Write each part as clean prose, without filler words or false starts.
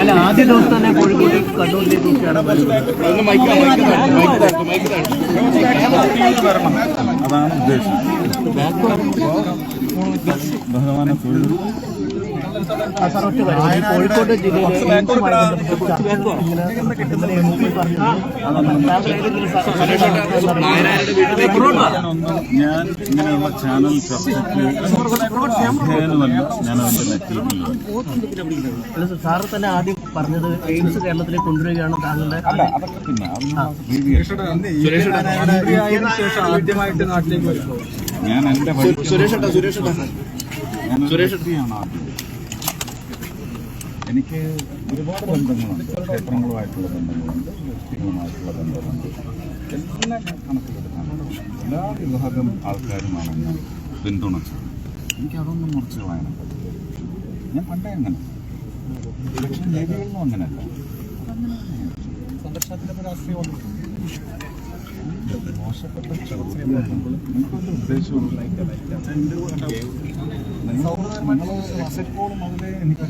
അല്ല ആദ്യ ദിവസം തന്നെ കോഴിക്കോട് കണ്ണൂരിലേക്കൊക്കെയാണ് അതാണ് ഉദ്ദേശം. ബഹുമാന കോഴിക്കോട് ജില്ലയിലെ ഞാൻ ഇങ്ങനെയുള്ള ചാനൽ ചർച്ചയ്ക്ക് അധ്യയനമല്ല, ഞാൻ അതിന്റെ നെറ്റിൽ സാറ് തന്നെ ആദ്യം പറഞ്ഞത് എയിംസ് കേരളത്തിലേക്ക് കൊണ്ടുവരികയാണ് താങ്കളുടെ അതൊക്കെ പിന്നെ ആദ്യമായിട്ട് നാട്ടിലേക്ക് വരുമ്പോൾ ഞാൻ എന്റെ സുരേഷാണ് ആദ്യം. എനിക്ക് ഒരുപാട് ബന്ധങ്ങളുണ്ട്, ക്ഷേത്രങ്ങളുമായിട്ടുള്ള ബന്ധങ്ങളുണ്ട്, വ്യക്തികളുമായിട്ടുള്ള ബന്ധമുണ്ട്. എല്ലാം കണക്കിലെടുക്കാനുണ്ട്. എല്ലാ വിഭാഗം ആൾക്കാരുമാണ് എന്നെ പിന്തുണച്ചത്. എനിക്കതൊന്നും മുറിച്ച് കളയാനും പറ്റില്ല. ഞാൻ പണ്ടേ അങ്ങനെ ഇലക്ഷൻ രീതികളിലും അങ്ങനെയല്ല. സന്ദർശനത്തിൻ്റെ രാഷ്ട്രീയം മോശപ്പെട്ട ചോദ്യം നിങ്ങൾക്കൊരു ഉദ്ദേശമുള്ള മുതലേ എനിക്ക്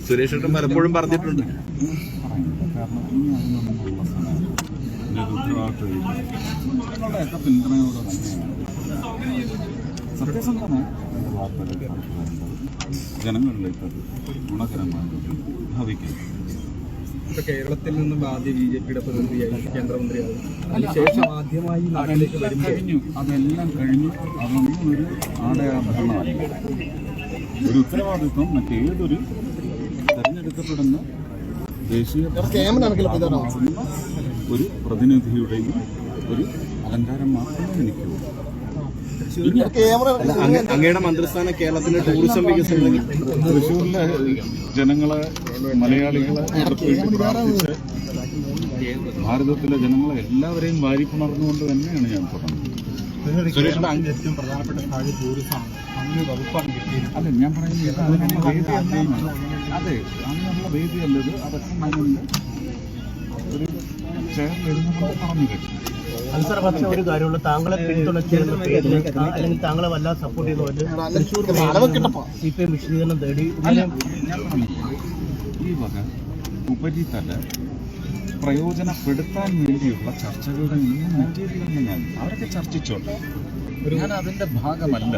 സുരേഷേട്ടൻ പലപ്പോഴും പറഞ്ഞിട്ടുണ്ട്. കാരണം ഇനി അതിനൊന്നുള്ള സമയം ഉത്തരവാദിത്വം നിങ്ങളുടെയൊക്കെ പിന്തുണയോടെ തന്നെയാണ് സത്യസന്ധമായ വാർത്തകൾ ജനങ്ങളിലേക്ക് അത് ഗുണകരമായി ഭവിക്കും. ഇപ്പൊ കേരളത്തിൽ നിന്നും ആദ്യം BJPയുടെ പ്രതിനിധിയായി കേന്ദ്രമന്ത്രിയായി അതിനുശേഷം ആദ്യമായി നാട്ടിലേക്ക് കഴിഞ്ഞു. അതെല്ലാം കഴിഞ്ഞു. അതൊന്നും ഒരു ആടയാഭരണമല്ല. ഒരു ഉത്തരവാദിത്വം മറ്റേതൊരു തെരഞ്ഞെടുക്കപ്പെടുന്ന ദേശീയ ഒരു പ്രതിനിധിയുടെയും ഒരു അലങ്കാരം മാത്രമേ എനിക്കുള്ളൂ. അങ്ങയുടെ മന്ത്രിസ്ഥാനം കേരളത്തിന്റെ ടൂറിസം വികസനം തൃശ്ശൂരിലെ ജനങ്ങളെ, മലയാളികളെ പ്രാർത്ഥിച്ച് ഭാരതത്തിലെ ജനങ്ങളെ എല്ലാവരെയും വാരിപ്പുണർന്നുകൊണ്ട് തന്നെയാണ് ഞാൻ തുടങ്ങുന്നത്. ഏറ്റവും പ്രധാനപ്പെട്ട കാര്യം ടൂറിസമാണ്. അങ്ങനെ വകുപ്പാണ് കിട്ടിയത്. അതെ, ഞാൻ പറയുന്നത് അതിനുള്ള വേദി അല്ല. അതെ, അങ്ങനെയുള്ള വേദിയല്ലത്. അതൊക്കെ നമ്മളുടെ ഒരു ചേർന്നിരുന്നുകൊണ്ട് പറഞ്ഞു കഴിയും. അൻസർ, പക്ഷെ ഒരു കാര്യമുള്ള താങ്കളെ പിന്തുണച്ചിരുന്ന പേരിൽ അല്ലെങ്കിൽ താങ്കളെ വല്ലാതെ സപ്പോർട്ട് ചെയ്യുന്നവര് തൃശ്ശൂർ CPM വിശദീകരണം തേടി ഞാൻ പറഞ്ഞു ഈ വക ഉപരിതല പ്രയോജനപ്പെടുത്താൻ വേണ്ടിയുള്ള ചർച്ചകളുടെ ഒന്നും മെറ്റീരിയലൊന്നും ഞാൻ അവരൊക്കെ ചർച്ചിച്ചോട്ടെ. ഞാൻ അതിൻ്റെ ഭാഗമല്ല.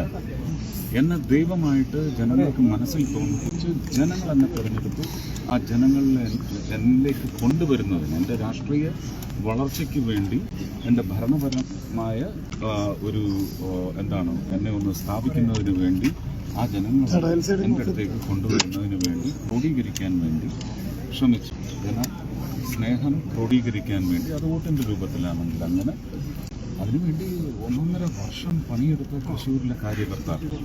എന്നെ ദൈവമായിട്ട് ജനങ്ങൾക്ക് മനസ്സിൽ തോന്നിപ്പിച്ച് ജനങ്ങൾ എന്നെ തിരഞ്ഞെടുത്തു. ആ ജനങ്ങളെ എന്നിലേക്ക് കൊണ്ടുവരുന്നതിന് എൻ്റെ രാഷ്ട്രീയ വളർച്ചയ്ക്ക് വേണ്ടി, എൻ്റെ ഭരണപരമായ ഒരു എന്നെ ഒന്ന് സ്ഥാപിക്കുന്നതിന് വേണ്ടി, ആ ജനങ്ങളെ എൻ്റെ അടുത്തേക്ക് കൊണ്ടുവരുന്നതിന് വേണ്ടി, ക്രോഡീകരിക്കാൻ വേണ്ടി ശ്രമിച്ചു. സ്നേഹം ക്രോഡീകരിക്കാൻ വേണ്ടി അത് വോട്ടിൻ്റെ രൂപത്തിലാണെങ്കിൽ അങ്ങനെ അതിനുവേണ്ടി 1.5 വർഷം പണിയെടുത്ത തൃശ്ശൂരിലെ കാര്യകർത്താക്കൾ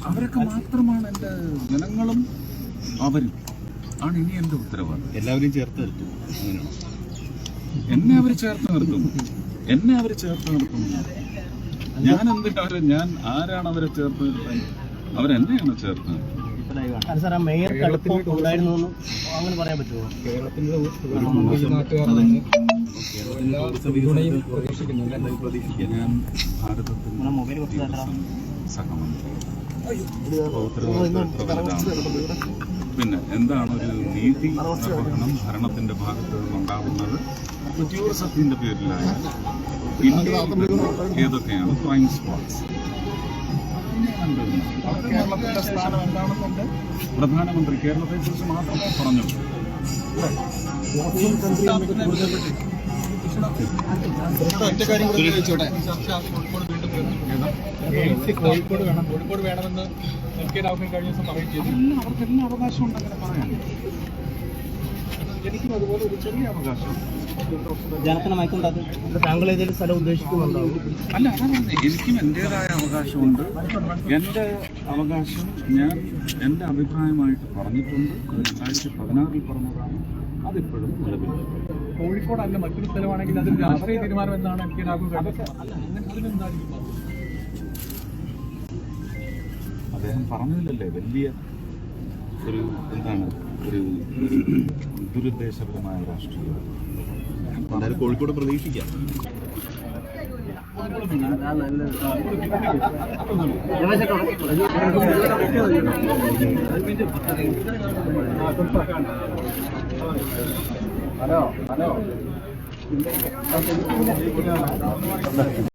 അവരൊക്കെ മാത്രമാണ് എൻ്റെ ജനങ്ങളും അവരും ആണ് ഇനി എൻ്റെ ഉത്തരവാദിത്വം. എല്ലാവരെയും ചേർത്ത് നിർത്തും. അങ്ങനെയാണോ? എന്നെ അവർ ചേർത്ത് നിർത്തും. ഞാൻ എന്തിനാണ്? ഞാൻ ആരാണ് അവരെ ചേർത്ത് നിർത്താൻ? അവരെന്നെയാണ് ചേർത്ത് നിർത്തുന്നത്. സാർ, ആ മേയർ ഉണ്ടായിരുന്നു അങ്ങനെ പറയാൻ പറ്റുമോ? കേരളത്തിന്റെ ഞാൻ ഭാരതത്തിന്റെ സഹമന്ത്രി. പിന്നെ എന്താണ് ഒരു നീതി നിർവഹണം ഭരണത്തിന്റെ ഭാഗത്ത് നിന്നുണ്ടാകുന്നത്? ടൂറിസത്തിന്റെ പേരിലായ ഏതൊക്കെയാണ് ക്രൈം സ്പോട്ട്സ്? കേരളത്തിന്റെ സ്ഥാനം എന്താണെന്നുണ്ട് പ്രധാനമന്ത്രി കേരളത്തെ കുറിച്ച് മാത്രമേ പറഞ്ഞുള്ളൂ. കോഴിക്കോട് വേണമെന്ന് രാഹുൽ കഴിഞ്ഞ ദിവസം പറയുകയും അവർക്കെല്ലാം അവകാശമുണ്ട് അങ്ങനെ പറയാൻ. എനിക്കും അതുപോലെ ഒരു ചെറിയ അവകാശം. താങ്കൾ ഏതെങ്കിലും സ്ഥലം ഉദ്ദേശിക്കുന്നുണ്ടോ? അല്ല, അതാണ് എനിക്കും എൻ്റെതായ അവകാശമുണ്ട്. എൻ്റെ അവകാശം ഞാൻ എൻ്റെ അഭിപ്രായമായിട്ട് പറഞ്ഞിട്ടുണ്ട്. 2016 പറഞ്ഞതാണ്. അതിപ്പോഴും നിലവിലുണ്ട്. കോഴിക്കോടല്ല മറ്റൊരു സ്ഥലമാണെങ്കിൽ അതിൽ രാഷ്ട്രീയ തീരുമാനം എന്നാണ് രാഹുൽ അദ്ദേഹം പറഞ്ഞതിലല്ലേ വലിയ ഒരു ഒരു ദുരുദ്ദേശപരമായ രാഷ്ട്രീയം. എന്തായാലും കോഴിക്കോട് പ്രതീക്ഷിക്കാം. ഹലോ